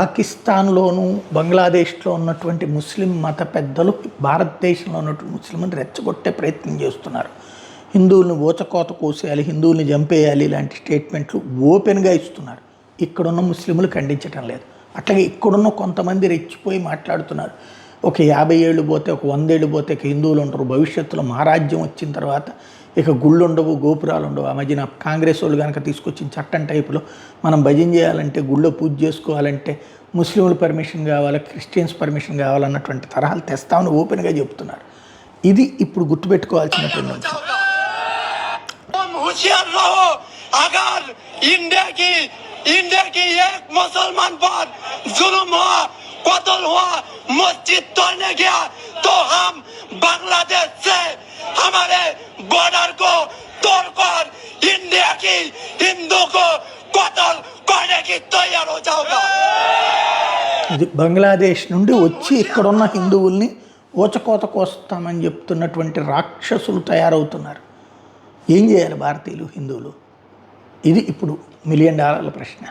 పాకిస్తాన్లోను బంగ్లాదేశ్లో ఉన్నటువంటి ముస్లిం మత పెద్దలు భారతదేశంలో ఉన్నటువంటి ముస్లింని రెచ్చగొట్టే ప్రయత్నం చేస్తున్నారు. హిందువులను ఊచకోత కోసేయాలి, హిందువుల్ని చంపేయాలి ఇలాంటి స్టేట్మెంట్లు ఓపెన్గా ఇస్తున్నారు. ఇక్కడున్న ముస్లింలు ఖండించటం లేదు. అట్లాగే ఇక్కడున్న కొంతమంది రెచ్చిపోయి మాట్లాడుతున్నారు. ఒక 50 ఏళ్ళు పోతే, ఒక 100 ఏళ్ళు పోతే ఇక హిందువులు ఉంటారు, భవిష్యత్తులో మహారాజ్యం వచ్చిన తర్వాత ఇక గుళ్ళు ఉండవు, గోపురాలు ఉండవు. ఆ మధ్యన కాంగ్రెస్ వాళ్ళు కనుక తీసుకొచ్చిన చట్టం టైపులో మనం భజన చేయాలంటే, గుళ్ళో పూజ చేసుకోవాలంటే ముస్లింలు పర్మిషన్ కావాలి, క్రిస్టియన్స్ పర్మిషన్ కావాలన్నటువంటి తరహాలు తెస్తామని ఓపెన్గా చెప్తున్నారు. ఇది ఇప్పుడు గుర్తుపెట్టుకోవాల్సినటువంటి అంశం. इंडिया की एक मुसलमान पर जुल्म हुआ, कत्ल हुआ, मस्जिद तोड़ने गया तो हम बांग्लादेश से हमारे बॉर्डर को तोड़कर इंडिया की हिंदू को कत्ल करने की तैयार हो जाऊंगा. ఇది బంగ్లాదేశ్ నుండి వచ్చి ఇక్కడున్న హిందువుల్ని ఊచకోత కోస్తామని చెప్తున్నటువంటి రాక్షసులు తయారవుతున్నారు. ఏం చేయాలి భారతీయులు, హిందువులు? ఇది ఇప్పుడు $1 మిలియన్ ప్రశ్న.